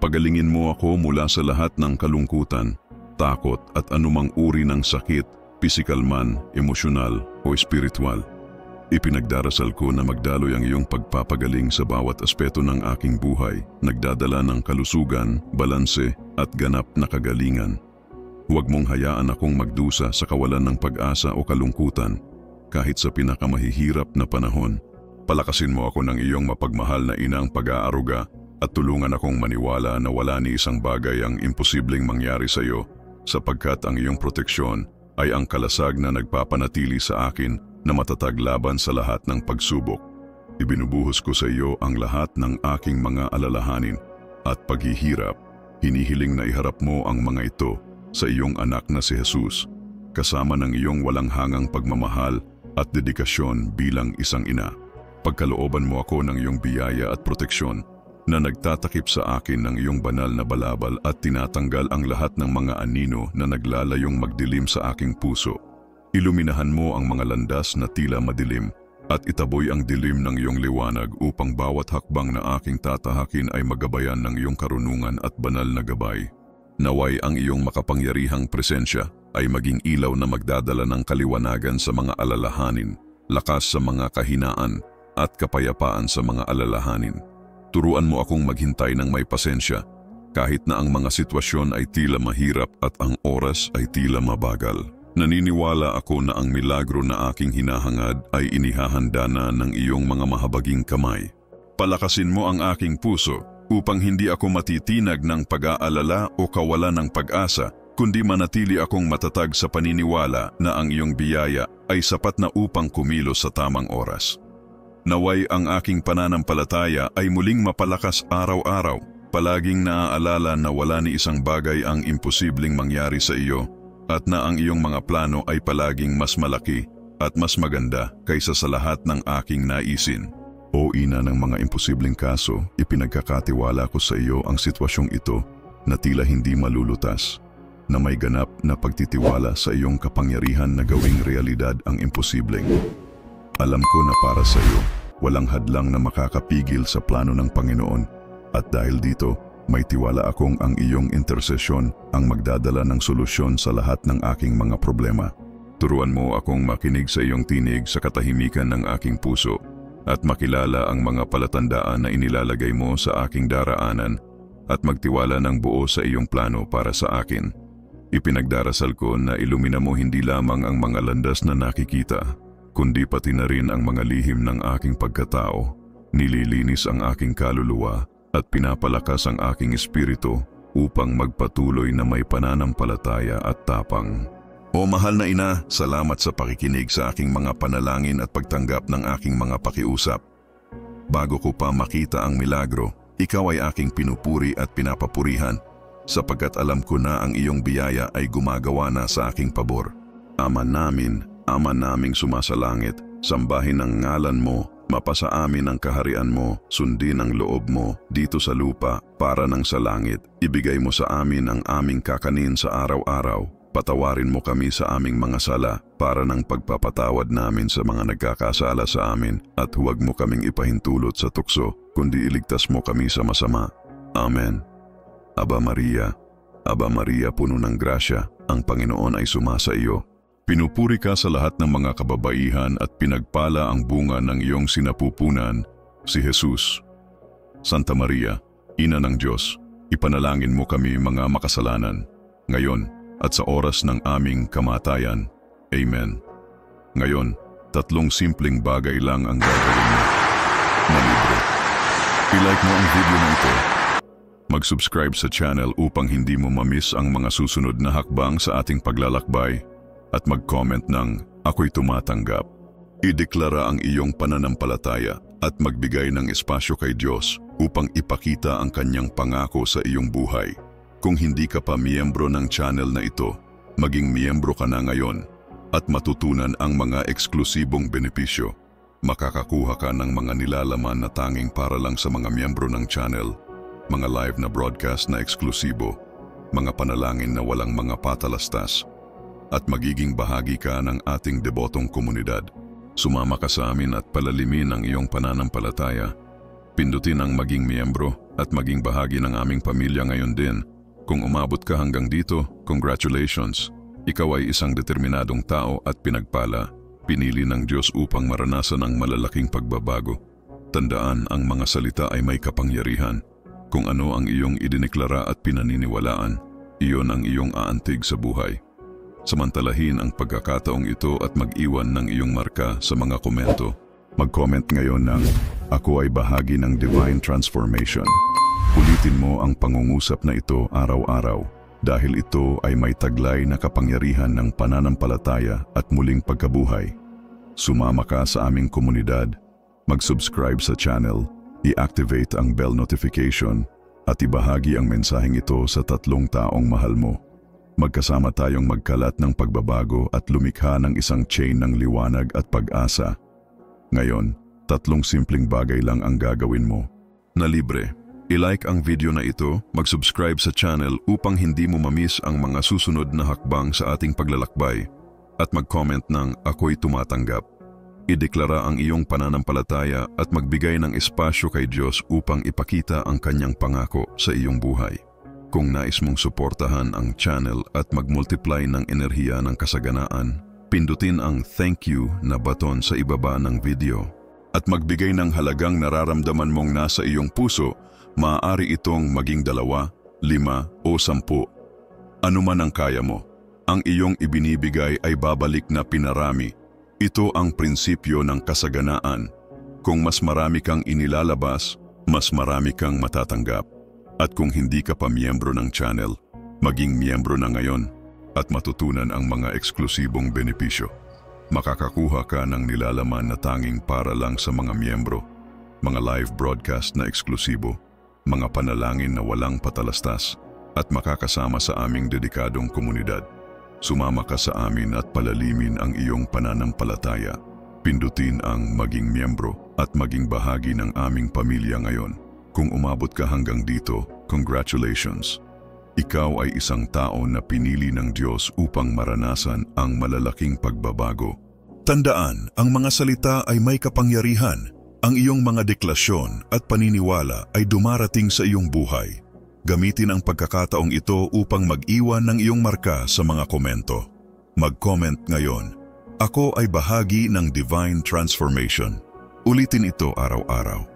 Pagalingin mo ako mula sa lahat ng kalungkutan, takot at anumang uri ng sakit, pisikal man, emosyonal o espiritual. Ipinagdarasal ko na magdaloy ang iyong pagpapagaling sa bawat aspeto ng aking buhay, nagdadala ng kalusugan, balanse at ganap na kagalingan. Huwag mong hayaan akong magdusa sa kawalan ng pag-asa o kalungkutan, kahit sa pinakamahihirap na panahon. Palakasin mo ako ng iyong mapagmahal na inang pag-aaruga at tulungan akong maniwala na wala ni isang bagay ang imposibleng mangyari sa iyo, sapagkat ang iyong proteksyon ay ang kalasag na nagpapanatili sa akin na matatag laban sa lahat ng pagsubok. Ibinubuhos ko sa iyo ang lahat ng aking mga alalahanin at paghihirap. Hinihiling na iharap mo ang mga ito sa iyong anak na si Jesus, kasama ng iyong walang hangang pagmamahal at dedikasyon bilang isang ina. Pagkalooban mo ako ng iyong biyaya at proteksyon na nagtatakip sa akin ng iyong banal na balabal at tinatanggal ang lahat ng mga anino na naglalayong magdilim sa aking puso. Iluminahan mo ang mga landas na tila madilim at itaboy ang dilim ng iyong liwanag upang bawat hakbang na aking tatahakin ay magabayan ng iyong karunungan at banal na gabay. Naway ang iyong makapangyarihang presensya ay maging ilaw na magdadala ng kaliwanagan sa mga alalahanin, lakas sa mga kahinaan at kapayapaan sa mga alalahanin. Turuan mo akong maghintay ng may pasensya kahit na ang mga sitwasyon ay tila mahirap at ang oras ay tila mabagal. Naniniwala ako na ang milagro na aking hinahangad ay inihahanda na ng iyong mga mahabaging kamay. Palakasin mo ang aking puso upang hindi ako matitinag ng pag-aalala o kawalan ng pag-asa, kundi manatili akong matatag sa paniniwala na ang iyong biyaya ay sapat na upang kumilos sa tamang oras. Naway ang aking pananampalataya ay muling mapalakas araw-araw, palaging naaalala na wala ni isang bagay ang imposibleng mangyari sa iyo at na ang iyong mga plano ay palaging mas malaki at mas maganda kaysa sa lahat ng aking naisin. O ina ng mga imposibleng kaso, ipinagkakatiwala ko sa iyo ang sitwasyong ito na tila hindi malulutas, na may ganap na pagtitiwala sa iyong kapangyarihan na gawing realidad ang imposibleng. Alam ko na para sa iyo, walang hadlang na makakapigil sa plano ng Panginoon at dahil dito, may tiwala akong ang iyong intersesyon ang magdadala ng solusyon sa lahat ng aking mga problema. Turuan mo akong makinig sa iyong tinig sa katahimikan ng aking puso at makilala ang mga palatandaan na inilalagay mo sa aking daraanan at magtiwala ng buo sa iyong plano para sa akin. Ipinagdarasal ko na ilumina mo hindi lamang ang mga landas na nakikita, kundi pati na rin ang mga lihim ng aking pagkatao. Nililinis ang aking kaluluwa at pinapalakas ang aking espiritu upang magpatuloy na may pananampalataya at tapang. O mahal na ina, salamat sa pakikinig sa aking mga panalangin at pagtanggap ng aking mga pakiusap. Bago ko pa makita ang milagro, ikaw ay aking pinupuri at pinapapurihan, sapagkat alam ko na ang iyong biyaya ay gumagawa na sa aking pabor. Ama naming sumasalangit, sambahin ang ngalan mo, mapasa amin ang kaharian mo, sundin ang loob mo dito sa lupa para nang sa langit. Ibigay mo sa amin ang aming kakanin sa araw-araw. Patawarin mo kami sa aming mga sala para ng pagpapatawad namin sa mga nagkakasala sa amin at huwag mo kaming ipahintulot sa tukso, kundi iligtas mo kami sa masama. Amen. Aba Maria, puno ng grasya, ang Panginoon ay sumasa iyo. Pinupuri ka sa lahat ng mga kababaihan at pinagpala ang bunga ng iyong sinapupunan, si Jesus. Santa Maria, Ina ng Diyos, ipanalangin mo kami mga makasalanan, ngayon at sa oras ng aming kamatayan. Amen. Ngayon, 3 simpleng bagay lang ang gagawin mo. Malibre. I-like mo ang video na ito. Mag-subscribe sa channel upang hindi mo mamiss ang mga susunod na hakbang sa ating paglalakbay. At mag-comment ng ako'y tumatanggap. Ideklara ang iyong pananampalataya at magbigay ng espasyo kay Diyos upang ipakita ang kanyang pangako sa iyong buhay. Kung hindi ka pa miyembro ng channel na ito, maging miyembro ka na ngayon at matutunan ang mga eksklusibong benepisyo. Makakakuha ka ng mga nilalaman na tanging para lang sa mga miyembro ng channel, mga live na broadcast na eksklusibo, mga panalangin na walang mga patalastas, at magiging bahagi ka ng ating debotong komunidad. Sumama ka sa amin at palalimin ang iyong pananampalataya. Pindutin ang maging miyembro at maging bahagi ng aming pamilya ngayon din. Kung umabot ka hanggang dito, congratulations! Ikaw ay isang determinadong tao at pinagpala. Pinili ng Diyos upang maranasan ang malalaking pagbabago. Tandaan, ang mga salita ay may kapangyarihan. Kung ano ang iyong idineklara at pinaniniwalaan, iyon ang iyong aantig sa buhay. Samantalahin ang pagkakataong ito at mag-iwan ng iyong marka sa mga komento. Mag-comment ngayon ng, "Ako ay bahagi ng Divine Transformation." Ulitin mo ang pangungusap na ito araw-araw dahil ito ay may taglay na kapangyarihan ng pananampalataya at muling pagkabuhay. Sumama ka sa aming komunidad, mag-subscribe sa channel, i-activate ang bell notification at ibahagi ang mensaheng ito sa 3 taong mahal mo. Magkasama tayong magkalat ng pagbabago at lumikha ng isang chain ng liwanag at pag-asa. Ngayon, 3 simpleng bagay lang ang gagawin mo na libre. I-like ang video na ito, mag-subscribe sa channel upang hindi mo mamiss ang mga susunod na hakbang sa ating paglalakbay, at mag-comment ng "Ako'y tumatanggap." Ideklara ang iyong pananampalataya at magbigay ng espasyo kay Diyos upang ipakita ang kanyang pangako sa iyong buhay. Kung nais mong suportahan ang channel at mag-multiply ng enerhiya ng kasaganaan, pindutin ang "Thank you" na baton sa ibaba ng video. At magbigay ng halagang nararamdaman mong nasa iyong puso. Maaari itong maging 2, 5 o 10. Ano man ang kaya mo, ang iyong ibinibigay ay babalik na pinarami. Ito ang prinsipyo ng kasaganaan. Kung mas marami kang inilalabas, mas marami kang matatanggap. At kung hindi ka pa miyembro ng channel, maging miyembro na ngayon at matutunan ang mga eksklusibong benepisyo. Makakakuha ka ng nilalaman na tanging para lang sa mga miyembro, mga live broadcast na eksklusibo, mga panalangin na walang patalastas, at makakasama sa aming dedikadong komunidad. Sumama ka sa amin at palalimin ang iyong pananampalataya. Pindutin ang "Maging miyembro" at maging bahagi ng aming pamilya ngayon. Kung umabot ka hanggang dito, congratulations! Ikaw ay isang tao na pinili ng Diyos upang maranasan ang malalaking pagbabago. Tandaan, ang mga salita ay may kapangyarihan. Ang iyong mga deklarasyon at paniniwala ay dumarating sa iyong buhay. Gamitin ang pagkakataong ito upang mag-iwan ng iyong marka sa mga komento. Mag-comment ngayon, "Ako ay bahagi ng Divine Transformation." Ulitin ito araw-araw,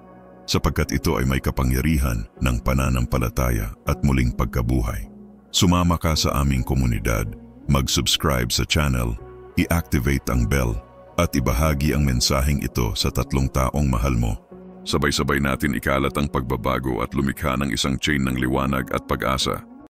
sapagkat ito ay may kapangyarihan ng pananampalataya at muling pagkabuhay. Sumama ka sa aming komunidad, mag-subscribe sa channel, i-activate ang bell, at ibahagi ang mensaheng ito sa 3 taong mahal mo. Sabay-sabay natin ikalat ang pagbabago at lumikha ng isang chain ng liwanag at pag-asa.